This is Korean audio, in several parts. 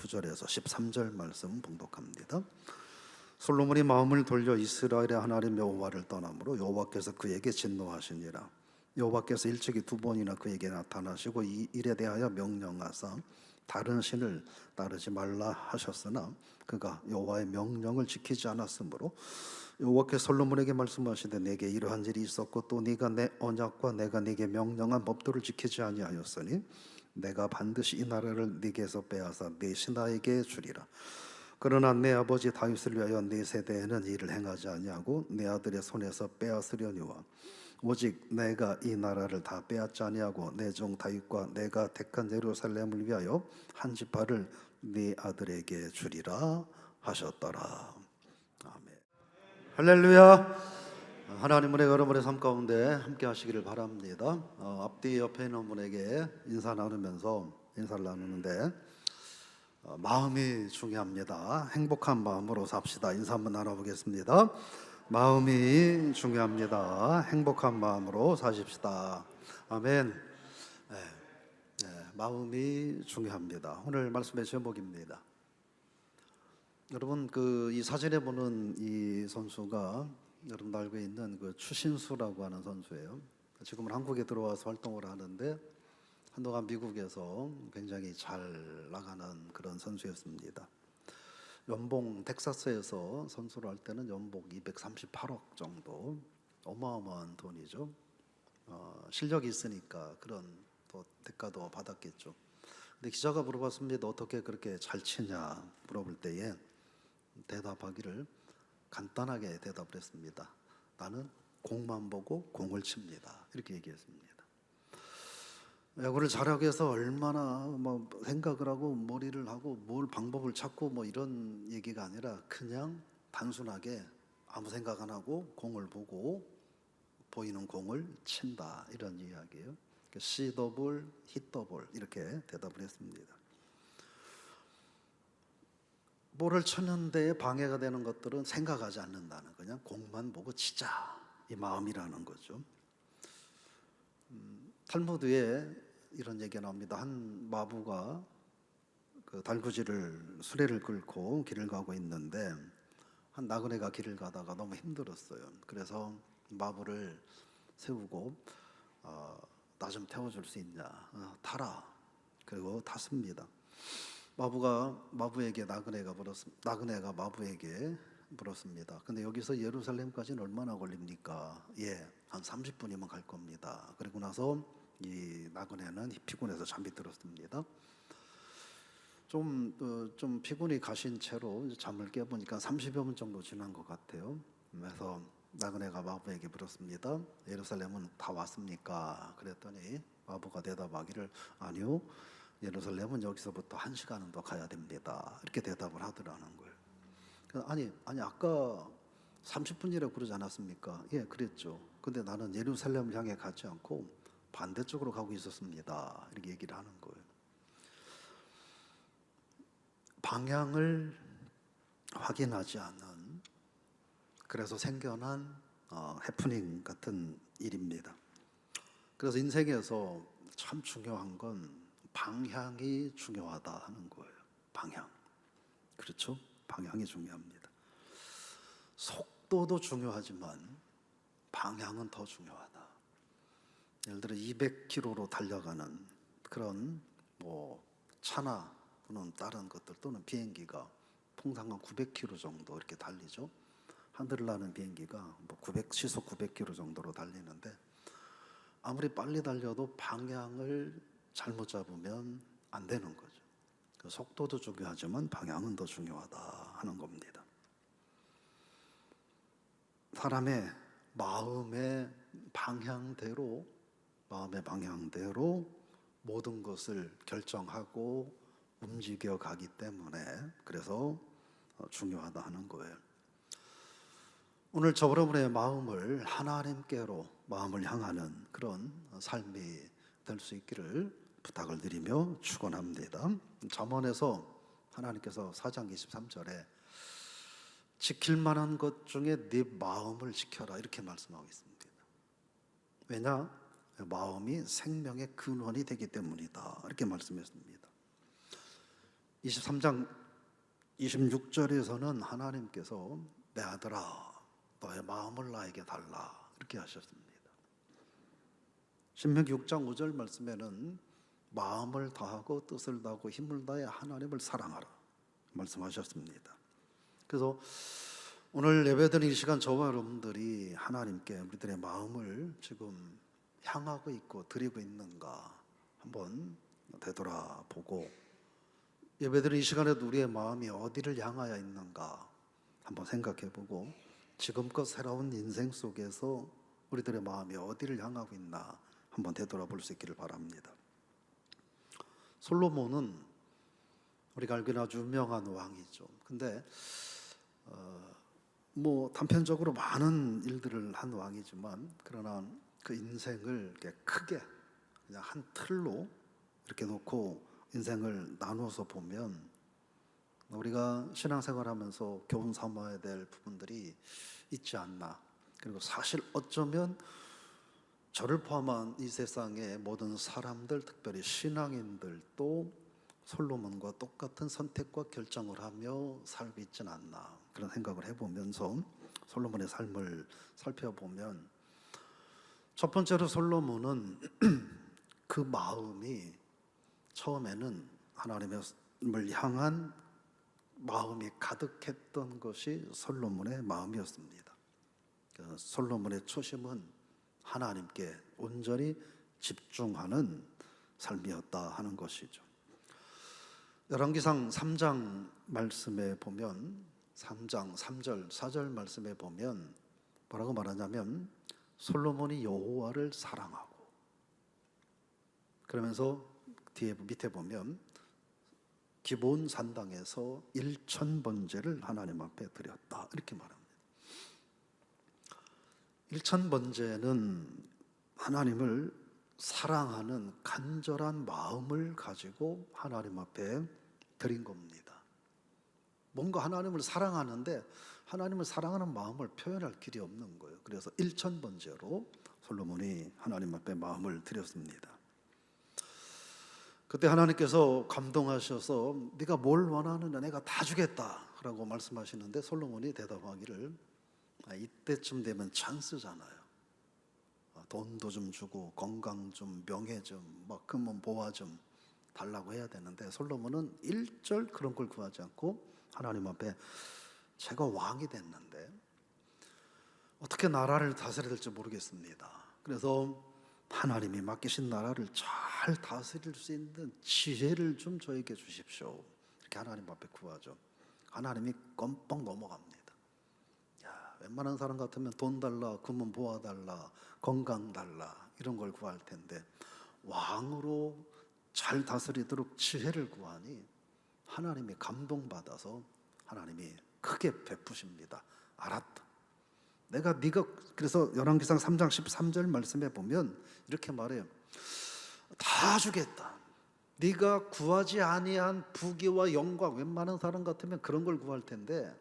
9절에서 13절 말씀 봉독합니다. 솔로몬이 마음을 돌려 이스라엘의 하나님 여호와를 떠나므로 여호와께서 그에게 진노하시니라. 여호와께서 일찍이 2번이나 그에게 나타나시고 이 일에 대하여 명령하사 다른 신을 따르지 말라 하셨으나 그가 여호와의 명령을 지키지 않았으므로 여호와께서 솔로몬에게 말씀하시되 내게 이러한 일이 있었고 또 네가 내 언약과 내가 네게 명령한 법도를 지키지 아니하였으니 내가 반드시 이 나라를 네게서 빼앗아 네 신하에게 주리라. 그러나 내 아버지 다윗을 위하여 네 세대에는 이를 행하지 아니하고 내 아들의 손에서 빼앗으려니와 오직 내가 이 나라를 다 빼앗지 아니하고 내 종 다윗과 내가 택한 예루살렘을 위하여 한 지파를 네 아들에게 주리라 하셨더라. 아멘. 할렐루야. 하나님 은혜가 여러분의 삶 가운데 함께 하시기를 바랍니다. 앞뒤 옆에 있는 분에게 인사 나누면서 인사를 나누는데 마음이 중요합니다. 행복한 마음으로 삽시다. 인사 한번 나눠보겠습니다. 마음이 중요합니다. 행복한 마음으로 사십시다. 아멘. 마음이 중요합니다. 오늘 말씀의 제목입니다. 여러분 이 사진에 보는 이 선수가 여러분 알고 있는 그 추신수라고 하는 선수예요. 지금은 한국에 들어와서 활동을 하는데 한동안 미국에서 굉장히 잘 나가는 그런 선수였습니다. 연봉 텍사스에서 선수를 할 때는 연봉 238억 정도, 어마어마한 돈이죠. 실력이 있으니까 그런 또 대가도 받았겠죠. 근데 기자가 물어봤습니다. 어떻게 그렇게 잘 치냐 물어볼 때에 대답하기를 간단하게 대답을 했습니다. 나는 공만 보고 공을 칩니다. 이렇게 얘기했습니다. 야구를 잘하기 위해서 얼마나 생각을 하고 머리를 하고 뭘 방법을 찾고 이런 얘기가 아니라 그냥 단순하게 아무 생각 안 하고 공을 보고 보이는 공을 친다 이런 이야기예요. C 더블, 힛 더블 이렇게 대답을 했습니다. 볼을 쳤는 데에 방해가 되는 것들은 생각하지 않는다는, 그냥 공만 보고 치자 이 마음이라는 거죠. 탈무드에 이런 얘기가 나옵니다. 한 마부가 그 달구지를 수레를 끌고 길을 가고 있는데 한 나그네가 길을 가다가 너무 힘들었어요. 그래서 마부를 세우고 나 좀 태워줄 수 있냐, 타라. 그리고 탔습니다. 마부에게 나그네가 마부에게 물었습니다. 근데 여기서 예루살렘까지는 얼마나 걸립니까? 한 30분이면 갈 겁니다. 그리고 나서 이 나그네는 피곤해서 잠이 들었습니다. 좀 피곤이 가신 채로 잠을 깨보니까 30여 분 정도 지난 것 같아요. 그래서 나그네가 마부에게 물었습니다. 예루살렘은 다 왔습니까? 그랬더니 마부가 대답하기를 아니요, 예루살렘은 여기서부터 1시간은 더 가야 됩니다. 이렇게 대답을 하더라는 거예요. 아니 아까 30분이라고 그러지 않았습니까? 예, 그랬죠. 근데 나는 예루살렘을 향해 가지 않고 반대쪽으로 가고 있었습니다. 이렇게 얘기를 하는 거예요. 방향을 확인하지 않는, 그래서 생겨난 해프닝 같은 일입니다. 그래서 인생에서 참 중요한 건 방향이 중요하다 하는 거예요. 방향. 그렇죠? 방향이 중요합니다. 속도도 중요하지만 방향은 더 중요하다. 예를 들어 200km로 달려가는 그런 차나 또는 다른 것들 또는 비행기가 통상 900km 정도 이렇게 달리죠. 하늘을 나는 비행기가 시속 900km 정도로 달리는데 아무리 빨리 달려도 방향을 잘못 잡으면 안 되는 거죠. 속도도 중요하지만 방향은 더 중요하다 하는 겁니다. 사람의 마음의 방향대로 모든 것을 결정하고 움직여 가기 때문에 그래서 중요하다 하는 거예요. 오늘 여러분의 마음을 하나님께로 마음을 향하는 그런 삶이 될 수 있기를 부탁을 드리며 축원합니다. 잠언에서 하나님께서 4장 23절에 지킬 만한 것 중에 네 마음을 지켜라 이렇게 말씀하고 있습니다. 왜냐? 마음이 생명의 근원이 되기 때문이다 이렇게 말씀했습니다. 23장 26절에서는 하나님께서 내 아들아 너의 마음을 나에게 달라 이렇게 하셨습니다. 신명기 6장 5절 말씀에는 마음을 다하고 뜻을 다하고 힘을 다해 하나님을 사랑하라 말씀하셨습니다. 그래서 오늘 예배드리는 이 시간 저와 여러분들이 하나님께 우리들의 마음을 지금 향하고 있고 드리고 있는가 한번 되돌아보고, 예배드리는 이 시간에도 우리의 마음이 어디를 향하여 있는가 한번 생각해보고, 지금껏 살아온 인생 속에서 우리들의 마음이 어디를 향하고 있나 한번 되돌아볼 수 있기를 바랍니다. 솔로몬은 우리가 알기는 아주 유명한 왕이죠. 근데 단편적으로 많은 일들을 한 왕이지만, 그러나 그 인생을 이렇게 크게 그냥 한 틀로 이렇게 놓고 인생을 나누어서 보면 우리가 신앙생활하면서 교훈 삼아야 될 부분들이 있지 않나. 그리고 사실 어쩌면 저를 포함한 이 세상의 모든 사람들, 특별히 신앙인들도 솔로몬과 똑같은 선택과 결정을 하며 살고 있지는 않나, 그런 생각을 해보면서 솔로몬의 삶을 살펴보면, 첫 번째로 솔로몬은 그 마음이 처음에는 하나님을 향한 마음이 가득했던 것이 솔로몬의 마음이었습니다. 솔로몬의 초심은 하나님께 온전히 집중하는 삶이었다 하는 것이죠. 열왕기상 3장 말씀에 보면, 3장 3절 4절 말씀에 보면 뭐라고 말하냐면, 솔로몬이 여호와를 사랑하고, 그러면서 뒤에 밑에 보면 기브온 산당에서 1000번제를 하나님 앞에 드렸다 이렇게 말합니다. 1000번제는 하나님을 사랑하는 간절한 마음을 가지고 하나님 앞에 드린 겁니다. 뭔가 하나님을 사랑하는데 하나님을 사랑하는 마음을 표현할 길이 없는 거예요. 그래서 1000번제로 솔로몬이 하나님 앞에 마음을 드렸습니다. 그때 하나님께서 감동하셔서 네가 뭘 원하느냐 내가 다 주겠다라고 말씀하시는데, 솔로몬이 대답하기를 이때쯤 되면 찬스잖아요. 돈도 좀 주고 건강 좀 명예 좀 금은 보화 좀 달라고 해야 되는데, 솔로몬은 일절 그런 걸 구하지 않고 하나님 앞에 제가 왕이 됐는데 어떻게 나라를 다스려야 될지 모르겠습니다. 그래서 하나님이 맡기신 나라를 잘 다스릴 수 있는 지혜를 좀 저에게 주십시오. 이렇게 하나님 앞에 구하죠. 하나님이 껌뻑 넘어갑니다. 웬만한 사람 같으면 돈 달라, 금은 보아 달라, 건강 달라 이런 걸 구할 텐데, 왕으로 잘 다스리도록 지혜를 구하니 하나님이 감동받아서 하나님이 크게 베푸십니다. 알았다. 네가 그래서 열왕기상 3장 13절 말씀에 보면 이렇게 말해요. 다 주겠다. 네가 구하지 아니한 부귀와 영광, 웬만한 사람 같으면 그런 걸 구할 텐데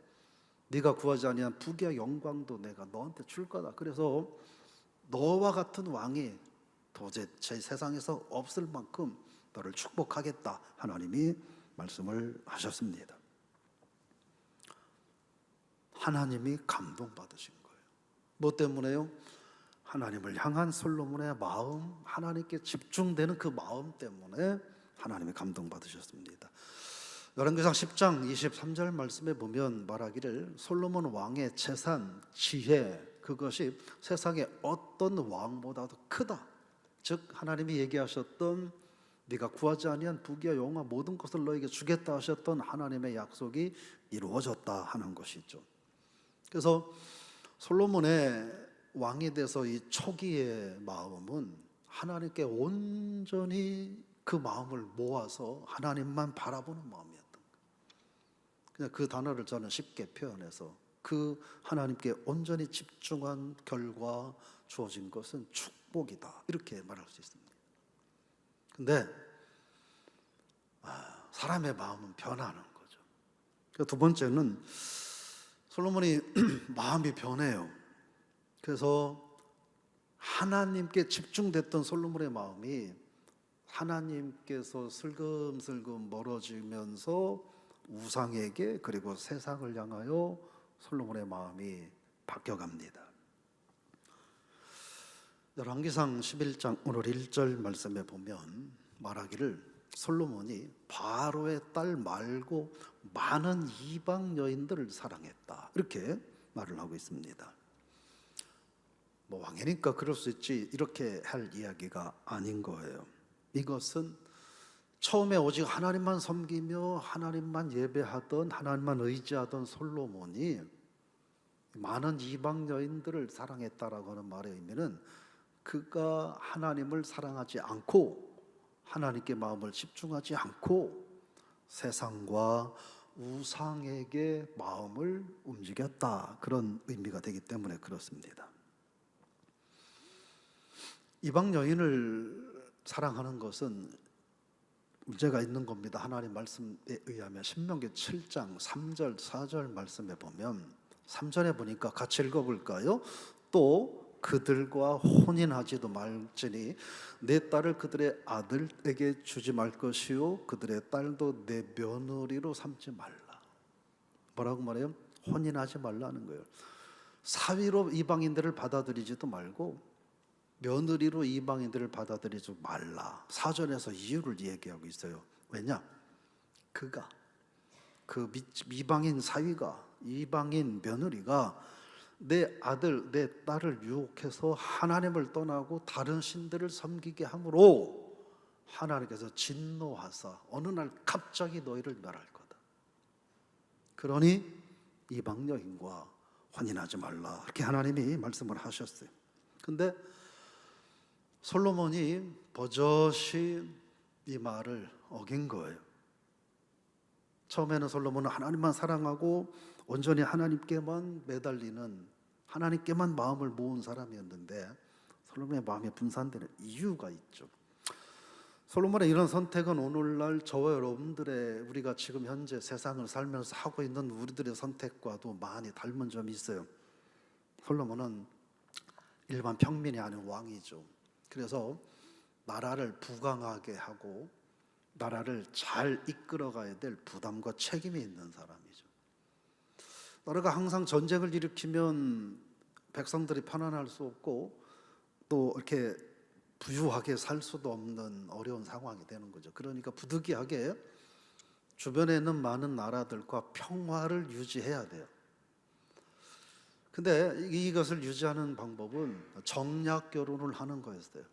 네가 구하지 아니한 부귀와 영광도 내가 너한테 줄 거다. 그래서 너와 같은 왕이 도저히 제 세상에서 없을 만큼 너를 축복하겠다. 하나님이 말씀을 하셨습니다. 하나님이 감동받으신 거예요. 뭐 때문에요? 하나님을 향한 솔로몬의 마음, 하나님께 집중되는 그 마음 때문에 하나님이 감동받으셨습니다. 열왕기상 10장 23절 말씀에 보면 말하기를, 솔로몬 왕의 재산, 지혜, 그것이 세상의 어떤 왕보다도 크다. 즉 하나님이 얘기하셨던 네가 구하지 아니한 부귀와 영화 모든 것을 너에게 주겠다 하셨던 하나님의 약속이 이루어졌다 하는 것이죠. 그래서 솔로몬의 왕이 돼서 이 초기의 마음은 하나님께 온전히 그 마음을 모아서 하나님만 바라보는 마음이었던 거예요. 그냥 그 단어를 저는 쉽게 표현해서 그 하나님께 온전히 집중한 결과 주어진 것은 축복이다 이렇게 말할 수 있습니다. 근데 사람의 마음은 변하는 거죠. 두 번째는 솔로몬이 마음이 변해요. 그래서 하나님께 집중됐던 솔로몬의 마음이 하나님께서 슬금슬금 멀어지면서 우상에게 그리고 세상을 향하여 솔로몬의 마음이 바뀌어갑니다. 열왕기상 11장 오늘 1절 말씀에 보면 말하기를 솔로몬이 바로의 딸 말고 많은 이방 여인들을 사랑했다, 이렇게 말을 하고 있습니다. 뭐 왕이니까 그럴 수 있지, 이렇게 할 이야기가 아닌 거예요. 이것은 처음에 오직 하나님만 섬기며 하나님만 예배하던, 하나님만 의지하던 솔로몬이 많은 이방 여인들을 사랑했다라고 하는 말의 의미는 그가 하나님을 사랑하지 않고 하나님께 마음을 집중하지 않고 세상과 우상에게 마음을 움직였다, 그런 의미가 되기 때문에 그렇습니다. 이방 여인을 사랑하는 것은 문제가 있는 겁니다. 하나님 말씀에 의하면 신명기 7장 3절 4절 말씀에 보면 3절에 보니까 같이 읽어볼까요? 또 그들과 혼인하지도 말지니 내 딸을 그들의 아들에게 주지 말 것이요 그들의 딸도 내 며느리로 삼지 말라. 뭐라고 말해요? 혼인하지 말라는 거예요. 사위로 이방인들을 받아들이지도 말고 며느리로 이방인들을 받아들이지 말라. 사전에서 이유를 얘기하고 있어요. 왜냐? 그가, 그 이방인 사위가, 이방인 며느리가 내 아들, 내 딸을 유혹해서 하나님을 떠나고 다른 신들을 섬기게 함으로 하나님께서 진노하사 어느 날 갑자기 너희를 멸할 거다. 그러니 이방 여인과 혼인하지 말라, 이렇게 하나님이 말씀을 하셨어요. 근데 솔로몬이 버젓이 이 말을 어긴 거예요. 처음에는 솔로몬은 하나님만 사랑하고 온전히 하나님께만 매달리는, 하나님께만 마음을 모은 사람이었는데 솔로몬의 마음이 분산되는 이유가 있죠. 솔로몬의 이런 선택은 오늘날 저와 여러분들의, 우리가 지금 현재 세상을 살면서 하고 있는 우리들의 선택과도 많이 닮은 점이 있어요. 솔로몬은 일반 평민이 아닌 왕이죠. 그래서 나라를 부강하게 하고 나라를 잘 이끌어가야 될 부담과 책임이 있는 사람이죠. 나라가 항상 전쟁을 일으키면 백성들이 편안할 수 없고 또 이렇게 부유하게 살 수도 없는 어려운 상황이 되는 거죠. 그러니까 부득이하게 주변에 있는 많은 나라들과 평화를 유지해야 돼요. 근데 이것을 유지하는 방법은 정략 결혼을 하는 거였어요.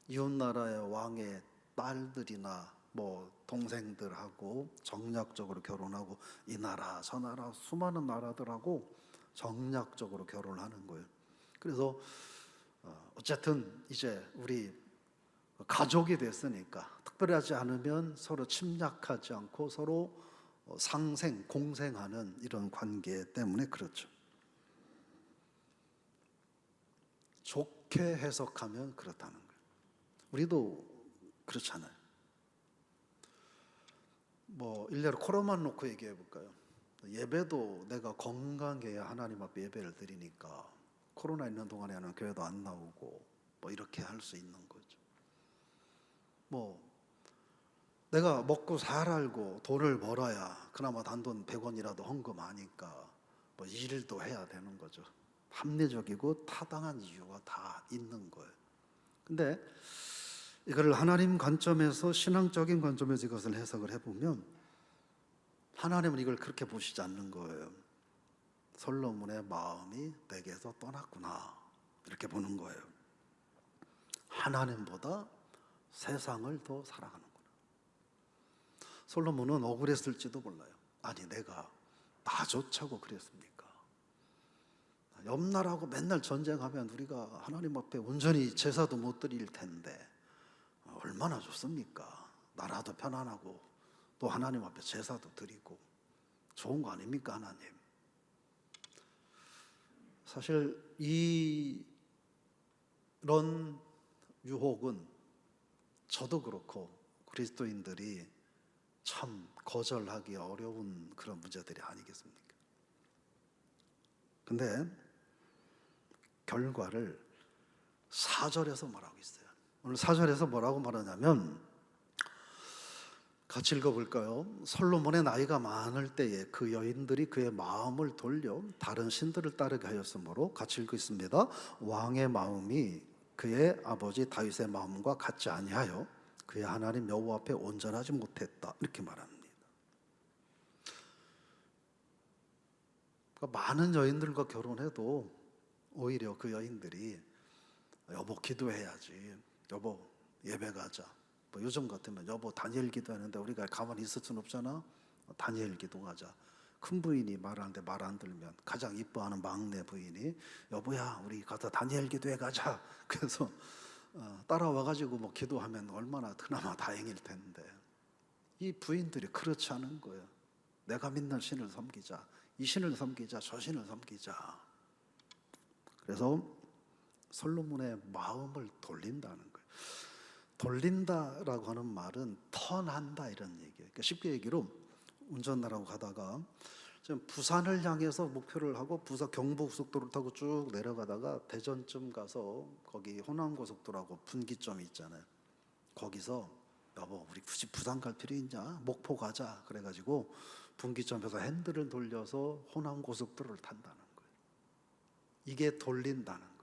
이웃 나라의 왕의 딸들이나 뭐 동생들하고 정략적으로 결혼하고 이 나라 저 나라 수많은 나라들하고 정략적으로 결혼하는 거예요. 그래서 어쨌든 이제 우리 가족이 됐으니까 특별하지 않으면 서로 침략하지 않고 서로 상생, 공생하는 이런 관계 때문에 그렇죠. 좋게 해석하면 그렇다는 거예요. 우리도 그렇잖아요. 뭐 일례로 코로나만 놓고 얘기해 볼까요? 예배도 내가 건강해야 하나님 앞에 예배를 드리니까 코로나 있는 동안에는 교회도 안 나오고 뭐 이렇게 할 수 있는 거죠. 뭐 내가 먹고 살고 돈을 벌어야 그나마 단돈 100원이라도 헌금하니까 뭐 일도 해야 되는 거죠. 합리적이고 타당한 이유가 다 있는 거예요. 근데 이걸 하나님 관점에서, 신앙적인 관점에서 이것을 해석을 해보면 하나님은 이걸 그렇게 보시지 않는 거예요. 솔로몬의 마음이 내게서 떠났구나, 이렇게 보는 거예요. 하나님보다 세상을 더 사랑하는구나. 솔로몬은 억울했을지도 몰라요. 아니 내가 나조차고 그랬습니까? 옆나라하고 맨날 전쟁하면 우리가 하나님 앞에 온전히 제사도 못 드릴 텐데 얼마나 좋습니까? 나라도 편안하고 또 하나님 앞에 제사도 드리고 좋은 거 아닙니까, 하나님? 사실 이런 유혹은 저도 그렇고 그리스도인들이 참 거절하기 어려운 그런 문제들이 아니겠습니까? 근데 결과를 4절에서 말하고 있어요. 오늘 4절에서 뭐라고 말하냐면, 같이 읽어볼까요? 솔로몬의 나이가 많을 때에 그 여인들이 그의 마음을 돌려 다른 신들을 따르게 하였으므로, 같이 읽겠습니다. 왕의 마음이 그의 아버지 다윗의 마음과 같지 아니하여 그의 하나님 여호와 앞에 온전하지 못했다, 이렇게 말합니다. 그러니까 많은 여인들과 결혼해도 오히려 그 여인들이 여보 기도해야지, 여보 예배 가자, 뭐 요즘 같으면 여보 다니엘 기도하는데 우리가 가만히 있을 순 없잖아, 다니엘 기도 가자. 큰 부인이 말하는데 말 안 들면 가장 이뻐하는 막내 부인이 여보야 우리 가서 다니엘 기도해 가자. 그래서 따라와가지고 뭐 기도하면 얼마나 그나마 다행일 텐데, 이 부인들이 그렇지 않은 거예요. 내가 믿는 신을 섬기자, 이 신을 섬기자, 저 신을 섬기자. 그래서 솔로몬의 마음을 돌린다는 거예요. 돌린다라고 하는 말은 턴한다 이런 얘기예요. 그러니까 쉽게 얘기로 운전하라고 가다가 지금 부산을 향해서 목표를 하고 부산 경부고속도로를 타고 쭉 내려가다가 대전쯤 가서 거기 호남고속도로하고 분기점이 있잖아요. 거기서 여보 우리 굳이 부산 갈 필요 있냐, 목포 가자 그래가지고 분기점에서 핸들을 돌려서 호남고속도로를 탄다는 거예요. 이게 돌린다는 거예요.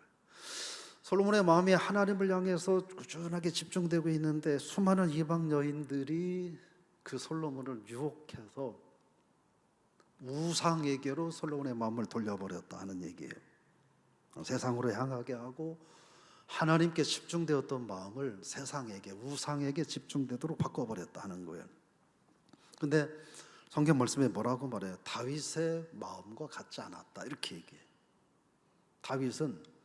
솔로몬의 마음이 하나님을 향해서 꾸준하게 집중되고 있는데 수많은 이방 여인들이 그 솔로몬을 유혹해서 우상에게로 솔로몬의 마음을 돌려버렸다 하는 얘기예요. 세상으로 향하게 하고 하나님께 집중되었던 마음을 세상에게, 우상에게 집중되도록 바꿔버렸다 하는 거예요. 근데 성경 말씀에 뭐라고 말해요? 다윗의 마음과 같지 않았다 이렇게 얘기해요. 다윗은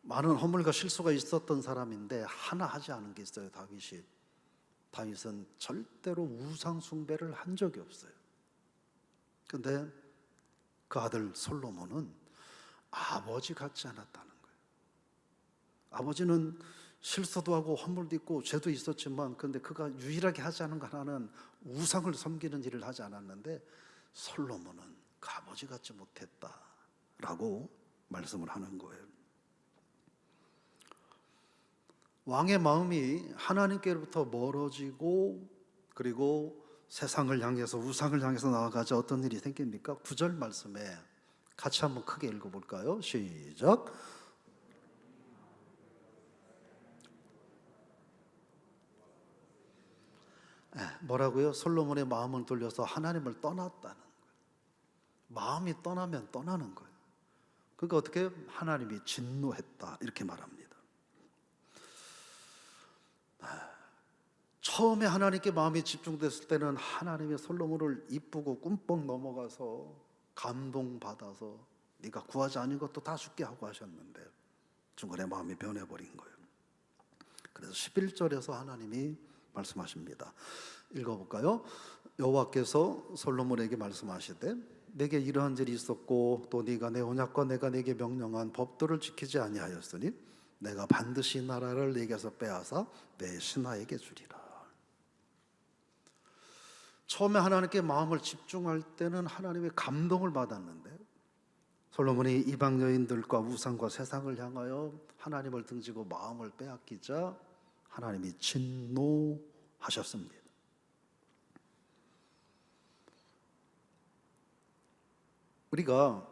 많은 허물과 실수가 있었던 사람인데 하나 하지 않은 게 있어요. 다윗은 절대로 우상 숭배를 한 적이 없어요. 근데 그 아들 솔로몬은 아버지 같지 않았다는 거예요. 아버지는 실수도 하고 허물도 있고 죄도 있었지만, 근데 그가 유일하게 하지 않은 거 하나는 우상을 섬기는 일을 하지 않았는데, 솔로몬은 그 아버지 같지 못했다라고 말씀을 하는 거예요. 왕의 마음이 하나님께로부터 멀어지고 그리고 세상을 향해서, 우상을 향해서 나아가자 어떤 일이 생깁니까? 9절 말씀에 같이 한번 크게 읽어볼까요? 시작. 뭐라고요? 솔로몬의 마음을 돌려서 하나님을 떠났다는 거예요. 마음이 떠나면 떠나는 거예요. 그러니까 어떻게 하나님이 진노했다 이렇게 말합니다. 처음에 하나님께 마음이 집중됐을 때는 하나님의 솔로몬을 이쁘고 꿈뻑 넘어가서 감동받아서 네가 구하지 않은 것도 다 줄게 하고 하셨는데 중간에 마음이 변해버린 거예요. 그래서 11절에서 하나님이 말씀하십니다. 읽어볼까요? 여호와께서 솔로몬에게 말씀하시되 내게 이러한 일이 있었고 또 네가 내 언약과 내가 네게 명령한 법도를 지키지 아니하였으니 내가 반드시 나라를 네게서 빼앗아 내 신하에게 주리라. 처음에 하나님께 마음을 집중할 때는 하나님의 감동을 받았는데 솔로몬이 이방 여인들과 우상과 세상을 향하여 하나님을 등지고 마음을 빼앗기자 하나님이 진노하셨습니다. 우리가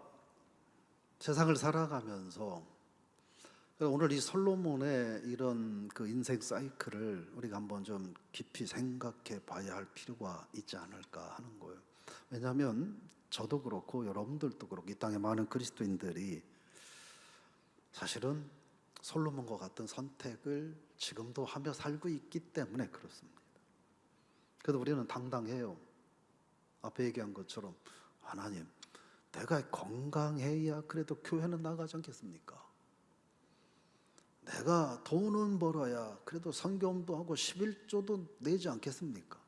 세상을 살아가면서 오늘 이 솔로몬의 이런 그 인생 사이클을 우리가 한번 좀 깊이 생각해 봐야 할 필요가 있지 않을까 하는 거예요. 왜냐하면 저도 그렇고 여러분들도 그렇고 이 땅에 많은 그리스도인들이 사실은 솔로몬과 같은 선택을 지금도 하며 살고 있기 때문에 그렇습니다. 그래도 우리는 당당해요. 앞에 얘기한 것처럼 하나님, 내가 건강해야 그래도 교회는 나가지 않겠습니까? 내가 돈은 벌어야 그래도 선교도 하고 11조도 내지 않겠습니까?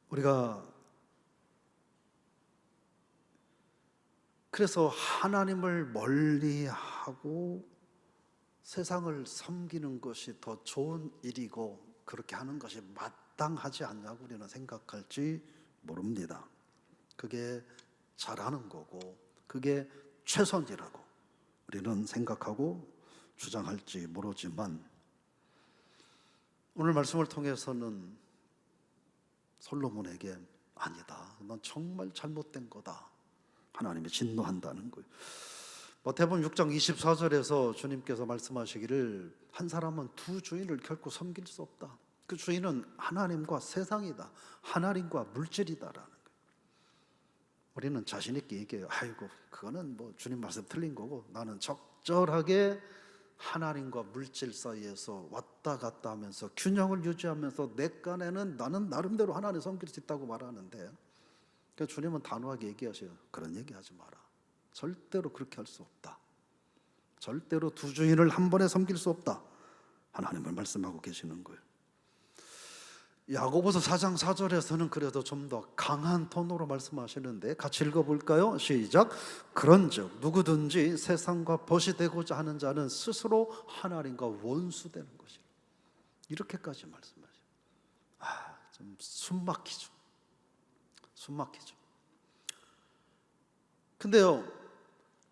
우리가 그래서 하나님을 멀리하고 세상을 섬기는 것이 더 좋은 일이고 그렇게 하는 것이 마땅하지 않냐고 우리는 생각할지 모릅니다. 그게 잘하는 거고 그게 최선이라고 우리는 생각하고 주장할지 모르지만 오늘 말씀을 통해서는 솔로몬에게 아니다, 넌 정말 잘못된 거다, 하나님이 진노한다는 거예요. 마태복음 6장 24절에서 주님께서 말씀하시기를 한 사람은 두 주인을 결코 섬길 수 없다. 그 주인은 하나님과 세상이다, 하나님과 물질이다라는 거예요. 우리는 자신 있게 얘기해요. 아이고 그거는 뭐 주님 말씀 틀린 거고, 나는 적절하게 하나님과 물질 사이에서 왔다 갔다 하면서 균형을 유지하면서 내 깐에는 나는 나름대로 하나님 섬길 수 있다고 말하는데, 그러니까 주님은 단호하게 얘기하셔요. 그런 얘기하지 마라. 절대로 그렇게 할 수 없다. 절대로 두 주인을 한 번에 섬길 수 없다, 하나님을 말씀하고 계시는 거예요. 야고보서 4장 4절에서는 그래도 좀 더 강한 톤으로 말씀하시는데 같이 읽어볼까요? 시작. 그런즉 누구든지 세상과 벗이 되고자 하는 자는 스스로 하나님과 원수되는 것이라. 이렇게까지 말씀하셔요. 좀 숨막히죠. 숨막히죠. 근데요,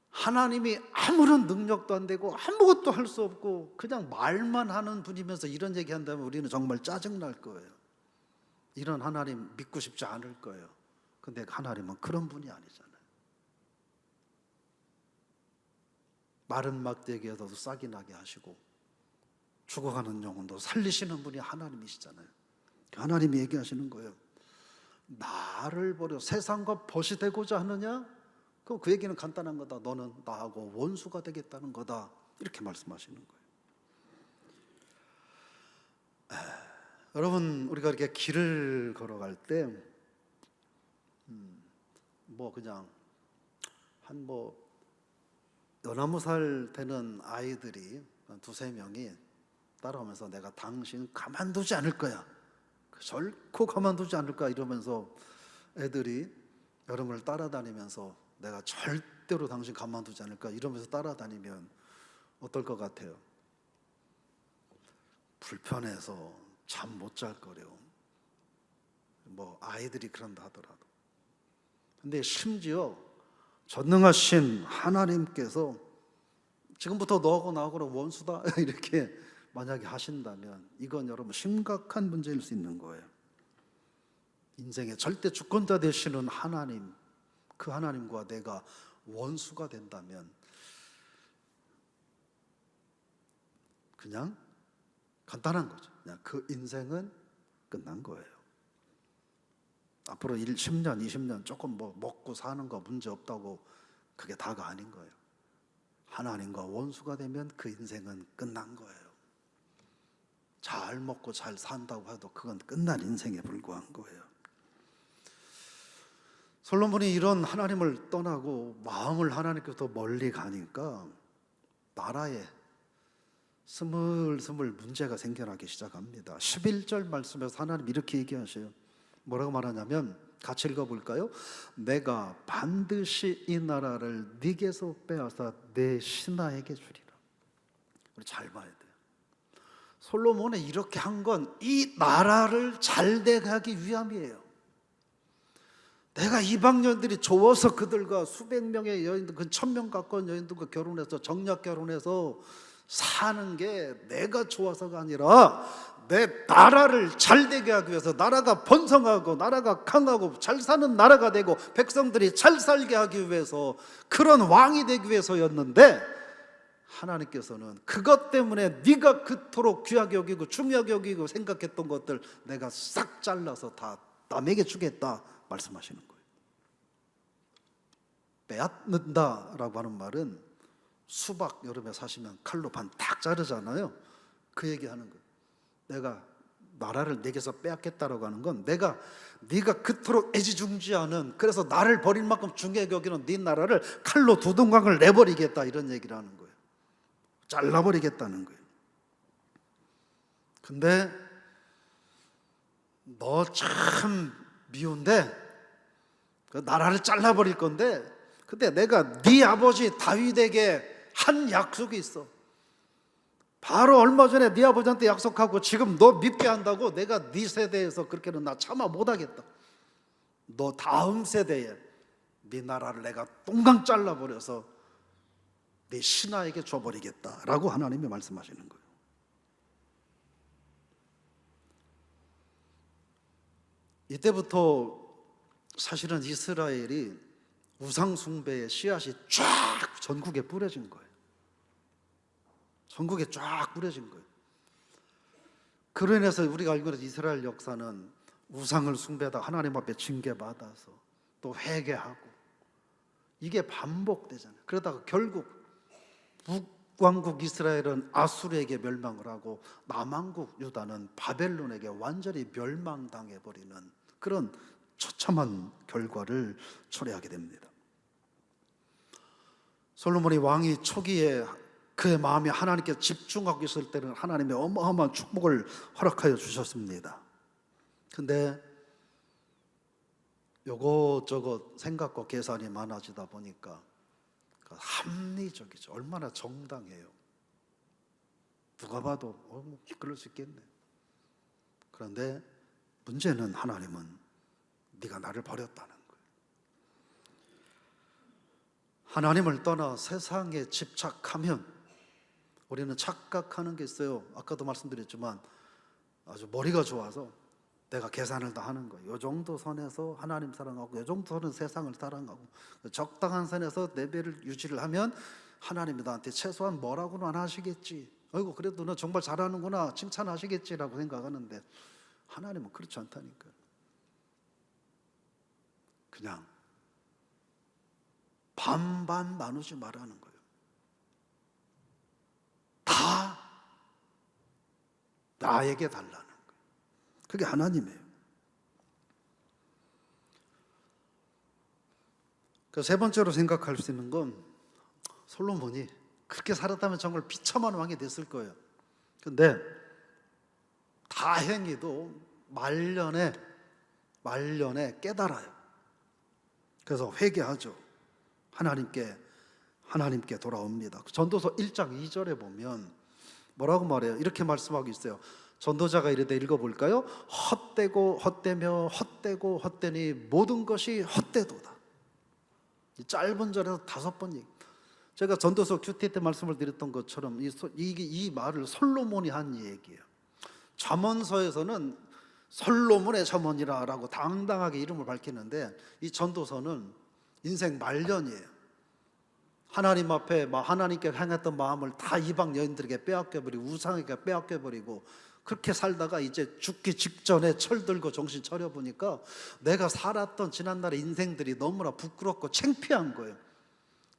하나님이 아무런 능력도 안 되고 아무것도 할 수 없고 그냥 말만 하는 분이면서 이런 얘기한다면 우리는 정말 짜증날 거예요. 이런 하나님 믿고 싶지 않을 거예요. 근데 하나님은 그런 분이 아니잖아요. 마른 막대기에서도 싹이 나게 하시고 죽어가는 영혼도 살리시는 분이 하나님이시잖아요. 하나님이 얘기하시는 거예요. 나를 버려 세상과 벗이 되고자 하느냐? 그 얘기는 간단한 거다. 너는 나하고 원수가 되겠다는 거다. 이렇게 말씀하시는 거예요. 여러분, 우리가 이렇게 길을 걸어갈 때 그냥 한 연하무 살 되는 아이들이 한 두세 명이 따라오면서 내가 당신 가만두지 않을 거야, 결코 가만두지 않을 거야 이러면서 애들이 여러분을 따라다니면서 내가 절대로 당신 가만두지 않을 거야 이러면서 따라다니면 어떨 것 같아요? 불편해서 잠 못 잘 거래요. 아이들이 그런다 하더라도. 근데 심지어 전능하신 하나님께서 지금부터 너하고 나하고는 원수다 이렇게 만약에 하신다면 이건 여러분 심각한 문제일 수 있는 거예요. 인생의 절대 주권자 되시는 하나님, 그 하나님과 내가 원수가 된다면 그냥 간단한 거죠. 그냥 그 인생은 끝난 거예요. 앞으로 10년, 20년 조금 먹고 사는 거 문제 없다고 그게 다가 아닌 거예요. 하나님과 원수가 되면 그 인생은 끝난 거예요. 잘 먹고 잘 산다고 해도 그건 끝난 인생에 불과한 거예요. 솔로몬이 이런 하나님을 떠나고 마음을 하나님께서 멀리 가니까 나라에 스물스물 문제가 생겨나기 시작합니다. 11절 말씀에서 하나님 이렇게 얘기하셔요. 뭐라고 말하냐면 같이 읽어볼까요? 내가 반드시 이 나라를 네게서 빼앗아 내 신하에게 주리라. 우리 잘 봐야 돼요. 솔로몬이 이렇게 한 건 이 나라를 잘 되게 하기 위함이에요. 내가 이방년들이 좋아서 그들과 수백 명의 여인들, 그 1000명 가까운 여인들과 결혼해서 정략 결혼해서 사는 게 내가 좋아서가 아니라 내 나라를 잘 되게 하기 위해서, 나라가 번성하고 나라가 강하고 잘 사는 나라가 되고 백성들이 잘 살게 하기 위해서, 그런 왕이 되기 위해서였는데 하나님께서는 그것 때문에 네가 그토록 귀하게 여기고 중요하게 여기고 생각했던 것들 내가 싹 잘라서 다 남에게 주겠다 말씀하시는 거예요. 빼앗는다라고 하는 말은 수박 여름에 사시면 칼로 반 탁 자르잖아요. 그 얘기하는 거예요. 내가 나라를 내게서 빼앗겠다라고 하는 건 네가 그토록 애지중지하는, 그래서 나를 버릴 만큼 중요하게 여기는 네 나라를 칼로 두둥강을 내버리겠다 이런 얘기를 하는 거예요. 잘라버리겠다는 거예요. 근데 너 참 미운데 그 나라를 잘라버릴 건데, 근데 내가 네 아버지 다윗에게 한 약속이 있어. 바로 얼마 전에 네 아버지한테 약속하고 지금 너 믿게 한다고 내가 네 세대에서 그렇게는 나 참아 못하겠다. 너 다음 세대에 네 나라를 내가 똥강 잘라버려서 네 신하에게 줘버리겠다라고 하나님이 말씀하시는 거예요. 이때부터 사실은 이스라엘이 우상 숭배의 씨앗이 쫙 전국에 뿌려진 거예요. 전국에 쫙 뿌려진 거예요. 그로 인해서 우리가 알고 있는 이스라엘 역사는 우상을 숭배하다 하나님 앞에 징계받아서 또 회개하고 이게 반복되잖아요. 그러다가 결국 북왕국 이스라엘은 아수르에게 멸망을 하고 남왕국 유다는 바벨론에게 완전히 멸망당해버리는 그런 처참한 결과를 초래하게 됩니다. 솔로몬이 왕이 초기에 그의 마음이 하나님께 집중하고 있을 때는 하나님의 어마어마한 축복을 허락하여 주셨습니다. 근데 요것저것 생각과 계산이 많아지다 보니까 합리적이죠. 얼마나 정당해요. 누가 봐도 그럴 수 있겠네. 그런데 문제는 하나님은 네가 나를 버렸다는 거예요. 하나님을 떠나 세상에 집착하면 우리는 착각하는 게 있어요. 아까도 말씀드렸지만 아주 머리가 좋아서 내가 계산을 다 하는 거예요. 이 정도 선에서 하나님 사랑하고 이 정도 선은 세상을 사랑하고 적당한 선에서 내 배를 유지를 하면 하나님이 나한테 최소한 뭐라고는 안 하시겠지. 아이고 그래도 너 정말 잘하는구나 칭찬하시겠지라고 생각하는데 하나님은 그렇지 않다니까요. 그냥 반반 나누지 말라는 거예요. 다 나에게 달라는 거예요. 그게 하나님이에요. 그 세 번째로 생각할 수 있는 건 솔로몬이 그렇게 살았다면 정말 비참한 왕이 됐을 거예요. 근데 다행히도 말년에 깨달아요. 그래서 회개하죠. 하나님께 돌아옵니다. 전도서 1장 2절에 보면 뭐라고 말해요? 이렇게 말씀하고 있어요. 전도자가 이르되 읽어볼까요? 헛되고 헛되며 헛되고 헛되니 모든 것이 헛되도다. 이 짧은 절에서 5번 얘기. 제가 전도서 큐티 때 말씀을 드렸던 것처럼 이 말을 솔로몬이 한 얘기예요. 잠언서에서는 솔로몬의 잠언이라고 당당하게 이름을 밝히는데 이 전도서는 인생 말년이에요. 하나님 앞에 하나님께 향했던 마음을 다 이방 여인들에게 빼앗겨버리고 우상에게 빼앗겨버리고 그렇게 살다가 이제 죽기 직전에 철들고 정신 차려보니까 내가 살았던 지난날의 인생들이 너무나 부끄럽고 창피한 거예요.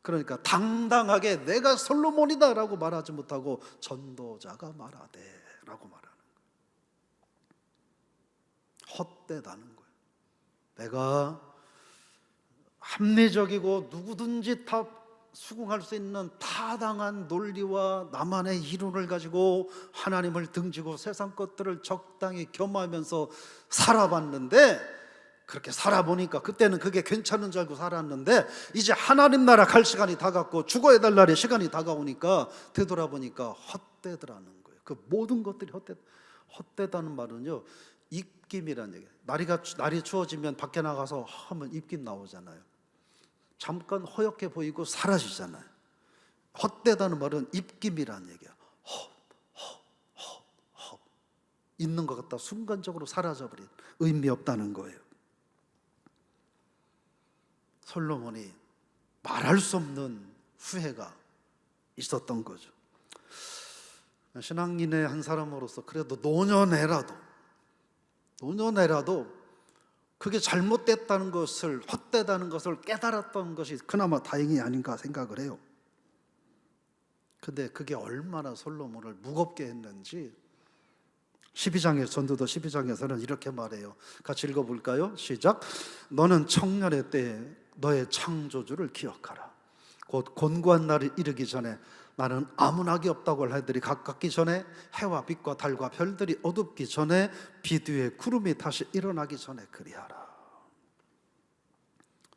그러니까 당당하게 내가 솔로몬이다 라고 말하지 못하고 전도자가 말하되 라고 말하는 거예요. 헛되다는 거예요. 내가 합리적이고 누구든지 다 수긍할 수 있는 타당한 논리와 나만의 이론을 가지고 하나님을 등지고 세상 것들을 적당히 겸하면서 살아봤는데 그렇게 살아보니까 그때는 그게 괜찮은 줄 알고 살았는데 이제 하나님 나라 갈 시간이 다가왔고 죽어야 될 날의 시간이 다가오니까 되돌아보니까 헛되더라는 거예요. 그 모든 것들이 헛되다는 말은요 입김이라는 얘기예요. 날이 추워지면 밖에 나가서 하면 입김 나오잖아요. 잠깐 허옇게 보이고 사라지잖아요. 헛되다는 말은 입김이라는 얘기야. 허 있는 것 같다 순간적으로 사라져버린 의미 없다는 거예요. 솔로몬이 말할 수 없는 후회가 있었던 거죠. 신앙인의 한 사람으로서 그래도 노년에라도 그게 잘못됐다는 것을 헛되다는 것을 깨달았던 것이 그나마 다행이 아닌가 생각을 해요. 근데 그게 얼마나 솔로몬을 무겁게 했는지 12장의 전도서 12장에서는 이렇게 말해요. 같이 읽어볼까요? 시작. 너는 청년의 때에 너의 창조주를 기억하라. 곧 곤고한 날이 이르기 전에 나는 아무 낙이 없다고 할 해들이 가깝기 전에 해와 빛과 달과 별들이 어둡기 전에 빛 위에 구름이 다시 일어나기 전에 그리하라.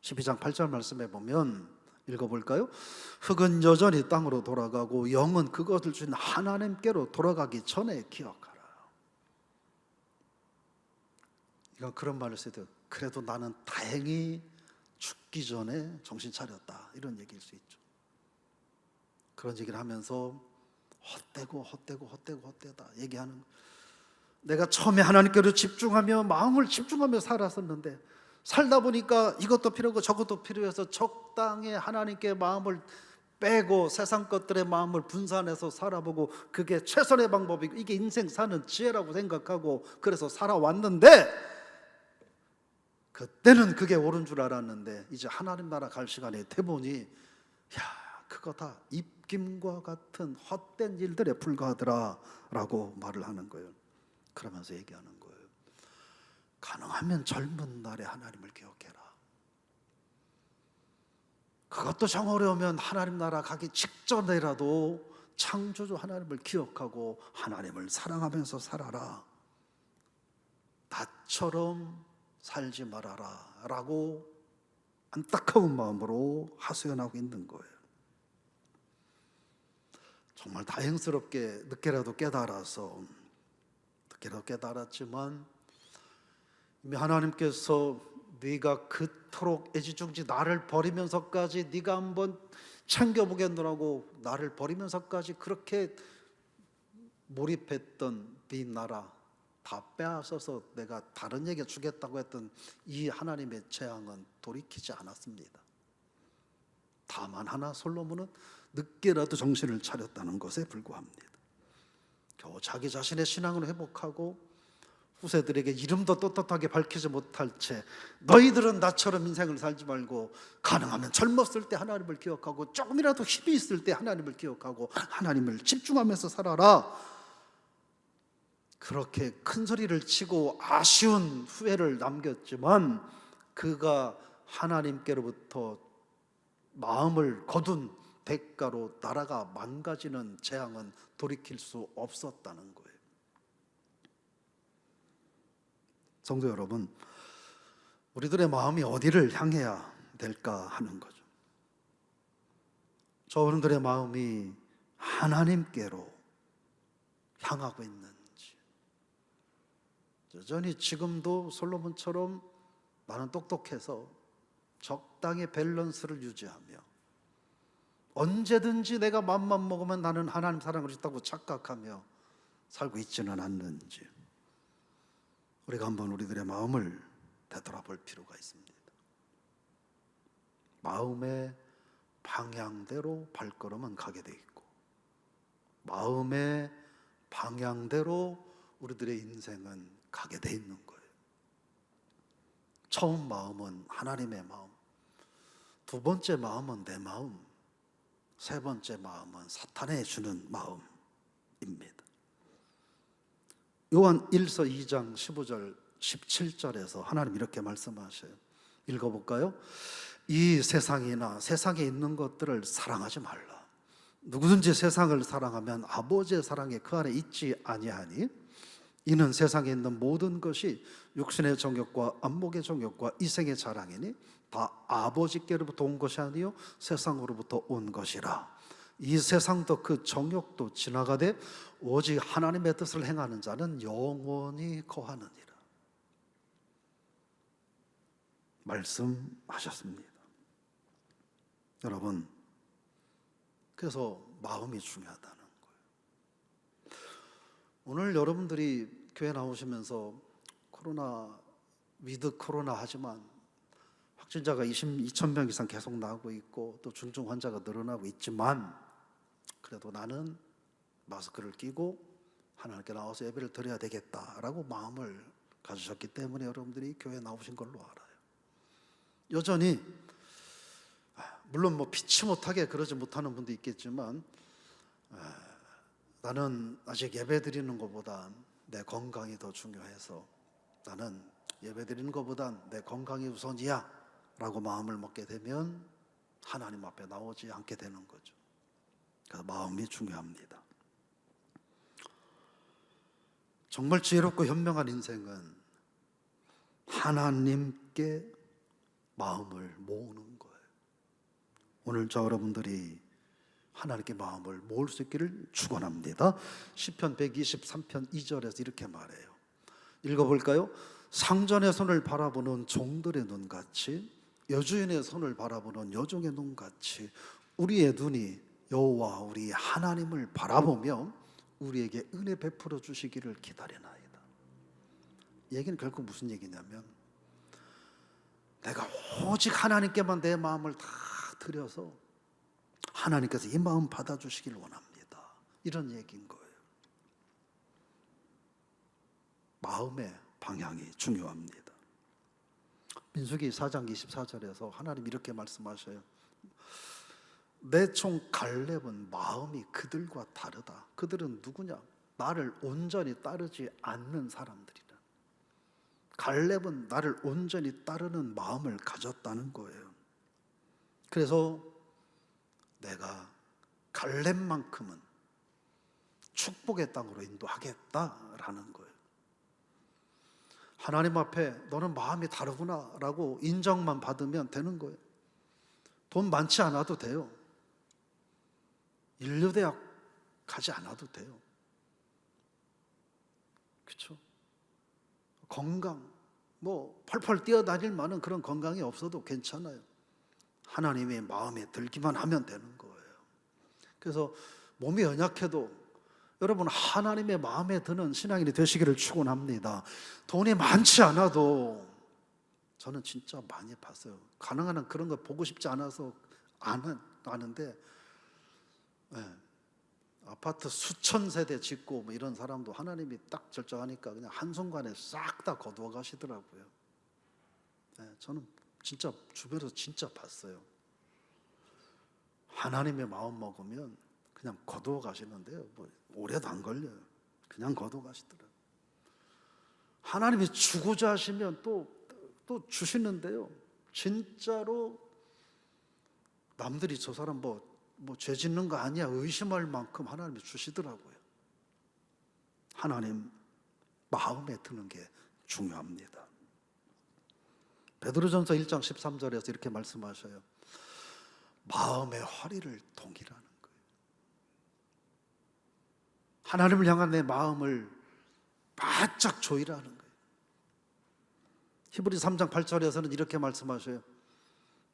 12장 8절 말씀에 보면 읽어볼까요? 흙은 여전히 땅으로 돌아가고 영은 그것을 주신 하나님께로 돌아가기 전에 기억하라. 이건 그런 말을 써도 그래도 나는 다행히 죽기 전에 정신 차렸다 이런 얘기일 수 있죠. 그런 얘기를 하면서 헛되다 얘기하는, 내가 처음에 하나님께로 집중하며 마음을 집중하며 살았었는데 살다 보니까 이것도 필요하고 저것도 필요해서 적당히 하나님께 마음을 빼고 세상 것들의 마음을 분산해서 살아보고 그게 최선의 방법이고 이게 인생 사는 지혜라고 생각하고 그래서 살아왔는데, 그때는 그게 옳은 줄 알았는데 이제 하나님 나라 갈 시간이 돼보니 그거 다 입김과 같은 헛된 일들에 불과하더라 라고 말을 하는 거예요. 그러면서 얘기하는 거예요. 가능하면 젊은 날에 하나님을 기억해라. 그것도 정 어려우면 하나님 나라 가기 직전에라도 창조주 하나님을 기억하고 하나님을 사랑하면서 살아라. 나처럼 살지 말아라 라고 안타까운 마음으로 하소연하고 있는 거예요. 정말 다행스럽게 늦게라도 깨달았지만 이미 하나님께서 네가 그토록 애지중지 나를 버리면서까지 네가 한번 챙겨보겠노라고 나를 버리면서까지 그렇게 몰입했던 네 나라 다 빼앗아서 내가 다른 얘기 주겠다고 했던 이 하나님의 재앙은 돌이키지 않았습니다. 다만 하나 솔로몬은 늦게라도 정신을 차렸다는 것에 불과합니다. 겨우 자기 자신의 신앙을 회복하고 후세들에게 이름도 떳떳하게 밝히지 못할 채 너희들은 나처럼 인생을 살지 말고 가능하면 젊었을 때 하나님을 기억하고 조금이라도 힘이 있을 때 하나님을 기억하고 하나님을 집중하면서 살아라. 그렇게 큰 소리를 치고 아쉬운 후회를 남겼지만 그가 하나님께로부터 마음을 거둔 대가로 나라가 망가지는 재앙은 돌이킬 수 없었다는 거예요. 성도 여러분, 우리들의 마음이 어디를 향해야 될까 하는 거죠. 저분들의 마음이 하나님께로 향하고 있는지, 여전히 지금도 솔로몬처럼 나는 똑똑해서 적당히 밸런스를 유지하며 언제든지 내가 맘만 먹으면 나는 하나님 사랑을 있다고 착각하며 살고 있지는 않는지 우리가 한번 우리들의 마음을 되돌아볼 필요가 있습니다. 마음의 방향대로 발걸음은 가게 돼 있고 마음의 방향대로 우리들의 인생은 가게 돼 있는 거예요. 처음 마음은 하나님의 마음, 두 번째 마음은 내 마음, 세 번째 마음은 사탄의 주는 마음입니다. 요한 1서 2장 15절 17절에서 하나님 이렇게 말씀하셔요. 읽어볼까요? 이 세상이나 세상에 있는 것들을 사랑하지 말라. 누구든지 세상을 사랑하면 아버지의 사랑이 그 안에 있지 아니하니 이는 세상에 있는 모든 것이 육신의 정욕과 안목의 정욕과 이생의 자랑이니 다 아버지께로부터 온 것이 아니요 세상으로부터 온 것이라. 이 세상도 그 정욕도 지나가되 오직 하나님의 뜻을 행하는 자는 영원히 거하느니라 말씀하셨습니다. 여러분, 그래서 마음이 중요하다는 거예요. 오늘 여러분들이 교회 나오시면서 코로나 위드 코로나 하지만 확진자가 22,000명 이상 계속 나오고 있고 또 중증 환자가 늘어나고 있지만 그래도 나는 마스크를 끼고 하나님께 나와서 예배를 드려야 되겠다라고 마음을 가지셨기 때문에 여러분들이 교회에 나오신 걸로 알아요. 여전히 물론 뭐 피치 못하게 그러지 못하는 분도 있겠지만 나는 아직 예배 드리는 것보다 내 건강이 더 중요해서 나는 예배 드리는 것보단 내 건강이 우선이야 라고 마음을 먹게 되면 하나님 앞에 나오지 않게 되는 거죠. 그래서 마음이 중요합니다. 정말 지혜롭고 현명한 인생은 하나님께 마음을 모으는 거예요. 오늘 저 여러분들이 하나님께 마음을 모을 수 있기를 축원합니다. 시편 123편 2절에서 이렇게 말해요. 읽어볼까요? 상전의 손을 바라보는 종들의 눈같이 여주인의 손을 바라보는 여종의 눈같이 우리의 눈이 여호와 우리 하나님을 바라보며 우리에게 은혜 베풀어 주시기를 기다리나이다. 얘기는 결국 무슨 얘기냐면, 내가 오직 하나님께만 내 마음을 다 드려서 하나님께서 이 마음 받아주시길 원합니다, 이런 얘기인 거예요. 마음의 방향이 중요합니다. 민수기 4장 24절에서 하나님 이렇게 말씀하셔요. 내 종 갈렙은 마음이 그들과 다르다. 그들은 누구냐? 나를 온전히 따르지 않는 사람들이다. 갈렙은 나를 온전히 따르는 마음을 가졌다는 거예요. 그래서 내가 갈렙만큼은 축복의 땅으로 인도하겠다라는 거예요. 하나님 앞에 너는 마음이 다르구나 라고 인정만 받으면 되는 거예요. 돈 많지 않아도 돼요. 인류대학 가지 않아도 돼요. 그렇죠? 건강, 뭐 펄펄 뛰어다닐 만한 그런 건강이 없어도 괜찮아요. 하나님의 마음에 들기만 하면 되는 거예요. 그래서 몸이 연약해도 여러분 하나님의 마음에 드는 신앙인이 되시기를 축원합니다. 돈이 많지 않아도, 저는 진짜 많이 봤어요. 가능한 한 그런 거 보고 싶지 않아서 안 하는데, 아파트 수천 세대 짓고 뭐 이런 사람도 하나님이 딱 결정하니까 그냥 한순간에 싹 다 거두어 가시더라고요. 저는 진짜 주변에서 진짜 봤어요. 하나님의 마음 먹으면 그냥 거두어 가시는데요, 뭐 오래도 안 걸려요. 그냥 거두어 가시더라고요. 하나님이 주고자 하시면 또 주시는데요, 진짜로 남들이 저 사람 뭐 죄 짓는 거 아니야 의심할 만큼 하나님이 주시더라고요. 하나님 마음에 드는 게 중요합니다. 베드로전서 1장 13절에서 이렇게 말씀하셔요. 마음의 허리를 동이라는 거예요. 하나님을 향한 내 마음을 바짝 조이라는 거예요. 히브리 3장 8절에서는 이렇게 말씀하셔요.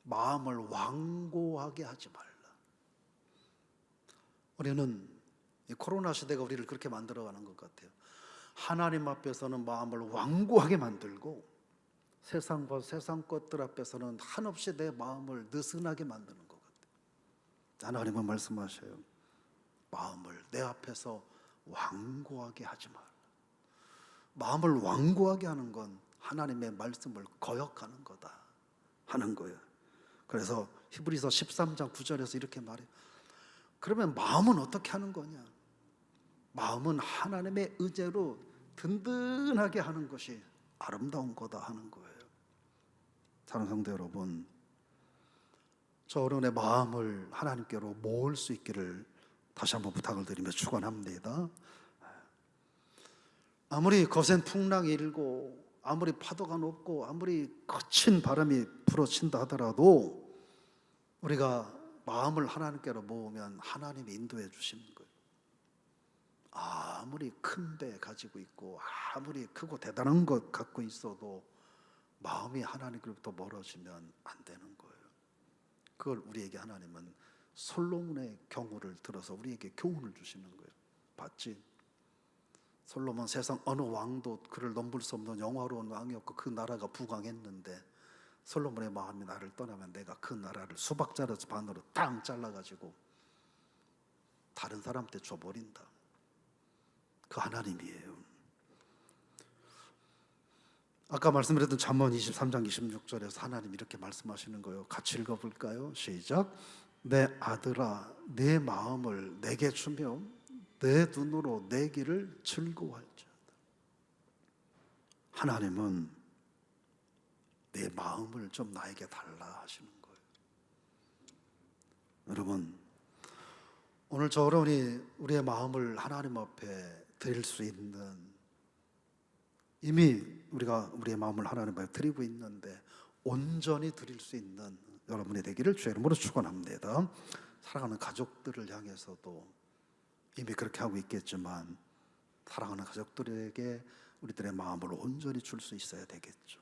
마음을 완고하게 하지 말라. 우리는 이 코로나 시대가 우리를 그렇게 만들어가는 것 같아요. 하나님 앞에서는 마음을 완고하게 만들고 세상과 세상 것들 앞에서는 한없이 내 마음을 느슨하게 만드는 것 같아요. 하나님은 말씀하셔요. 마음을 내 앞에서 완고하게 하지 말라. 마음을 완고하게 하는 건 하나님의 말씀을 거역하는 거다 하는 거예요. 그래서 히브리서 13장 9절에서 이렇게 말해요. 그러면 마음은 어떻게 하는 거냐? 마음은 하나님의 의제로 든든하게 하는 것이 아름다운 거다 하는 거예요. 사랑하는 성도 여러분, 저 어른의 마음을 하나님께로 모을 수 있기를 다시 한번 부탁을 드리며 축원합니다. 아무리 거센 풍랑이 일고 아무리 파도가 높고 아무리 거친 바람이 불어친다 하더라도 우리가 마음을 하나님께로 모으면 하나님이 인도해 주시는 거예요. 아무리 큰 배 가지고 있고 아무리 크고 대단한 것 갖고 있어도 마음이 하나님께로부터 멀어지면 안 되는 거예요. 그걸 우리에게 하나님은 솔로몬의 경우를 들어서 우리에게 교훈을 주시는 거예요. 봤지? 솔로몬 세상 어느 왕도 그를 넘볼 수 없는 영화로운 왕이었고 그 나라가 부강했는데 솔로몬의 마음이 나를 떠나면 내가 그 나라를 수박자루에서 반으로 땅 잘라가지고 다른 사람한테 줘버린다. 그 하나님이에요. 아까 말씀드렸던 잠언 23장 26절에서 하나님 이렇게 말씀하시는 거예요. 같이 읽어볼까요? 시작. 내 아들아 내 마음을 내게 주며 내 눈으로 내 길을 즐거워할지어다. 하나님은 내 마음을 좀 나에게 달라 하시는 거예요. 여러분, 오늘 저 어른이 우리의 마음을 하나님 앞에 드릴 수 있는, 이미 우리가 우리의 마음을 하나님 앞에 드리고 있는데 온전히 드릴 수 있는 여러분이 되기를 주의 이름으로 축원합니다. 사랑하는 가족들을 향해서도 이미 그렇게 하고 있겠지만 사랑하는 가족들에게 우리들의 마음을 온전히 줄 수 있어야 되겠죠.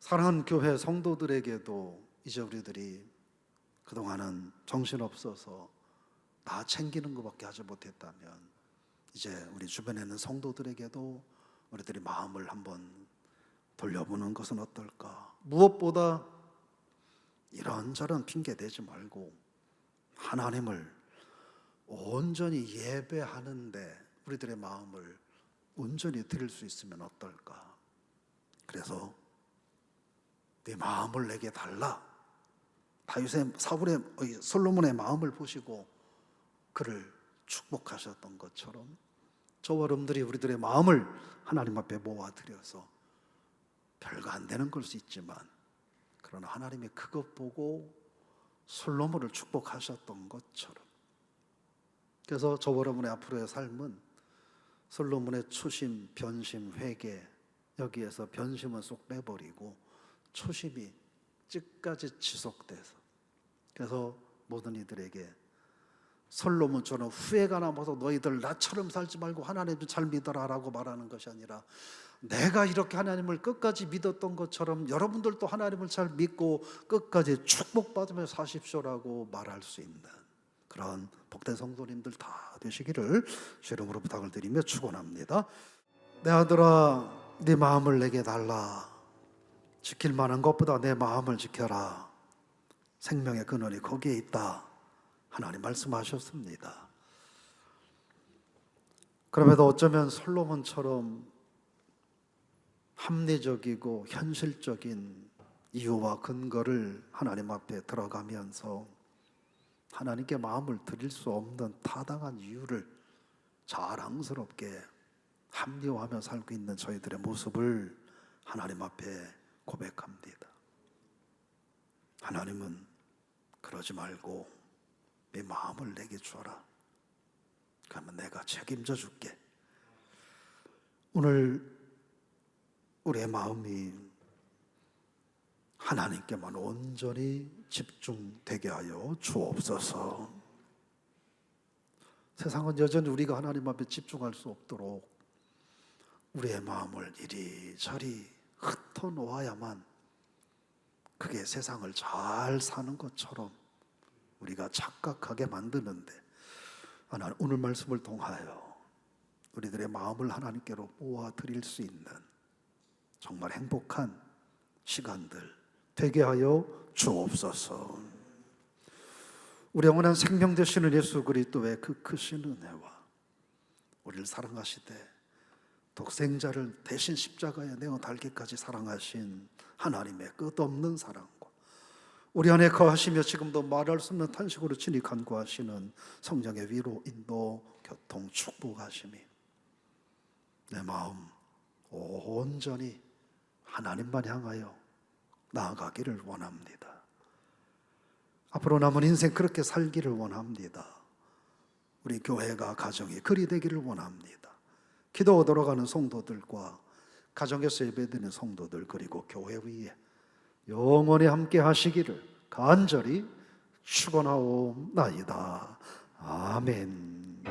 사랑하는 교회 성도들에게도 이제 우리들이 그동안은 정신없어서 다 챙기는 것밖에 하지 못했다면 이제 우리 주변에 있는 성도들에게도 우리들이 마음을 한번 돌려보는 것은 어떨까? 무엇보다 이런저런 핑계 대지 말고 하나님을 온전히 예배하는데 우리들의 마음을 온전히 드릴 수 있으면 어떨까? 그래서 네 마음을 내게 달라. 다윗의 솔로몬의 마음을 보시고 그를 축복하셨던 것처럼 저와 여러분들이 우리들의 마음을 하나님 앞에 모아드려서 별거 안 되는 걸 수 있지만 그러나 하나님이 그것 보고 솔로몬을 축복하셨던 것처럼, 그래서 저와 여러분의 앞으로의 삶은 솔로몬의 초심, 변심, 회개, 여기에서 변심은 쏙 빼버리고 초심이 끝까지 지속돼서, 그래서 모든 이들에게 솔로몬처럼 후회가 남아서 너희들 나처럼 살지 말고 하나님을 잘 믿어라 라고 말하는 것이 아니라 내가 이렇게 하나님을 끝까지 믿었던 것처럼 여러분들도 하나님을 잘 믿고 끝까지 축복받으며 사십시오라고 말할 수 있는 그런 복된 성도님들 다 되시기를 주 이름으로 부탁을 드리며 축원합니다. 내 아들아, 네 마음을 내게 달라. 지킬 만한 것보다 내 마음을 지켜라. 생명의 근원이 거기에 있다. 하나님 말씀하셨습니다. 그럼에도 어쩌면 솔로몬처럼 합리적이고 현실적인 이유와 근거를 하나님 앞에 들어가면서 하나님께 마음을 드릴 수 없는 타당한 이유를 자랑스럽게 합리화하며 살고 있는 저희들의 모습을 하나님 앞에 고백합니다. 하나님은 그러지 말고 내 마음을 내게 주어라. 그러면 내가 책임져 줄게. 오늘 우리의 마음이 하나님께만 온전히 집중되게 하여 주옵소서. 세상은 여전히 우리가 하나님 앞에 집중할 수 없도록 우리의 마음을 이리저리 흩어놓아야만 그게 세상을 잘 사는 것처럼 우리가 착각하게 만드는데, 하나님 오늘 말씀을 통하여 우리들의 마음을 하나님께로 모아드릴 수 있는 정말 행복한 시간들 되게 하여 주옵소서. 우리 영원한 생명 되시는 예수 그리스도의 그 크신 은혜와 우리를 사랑하시되 독생자를 대신 십자가에 내어 달기까지 사랑하신 하나님의 끝없는 사랑과 우리 안에 거하시며 지금도 말할 수 없는 탄식으로 친히 간구하시는 성령의 위로, 인도, 교통, 축복하심이 내 마음 온전히 하나님만 향하여 나아가기를 원합니다. 앞으로 남은 인생 그렇게 살기를 원합니다. 우리 교회가, 가정이 그리 되기를 원합니다. 기도 들어가는 성도들과 가정에서 예배드리는 성도들, 그리고 교회 위에 영원히 함께 하시기를 간절히 축원하옵나이다. 아멘.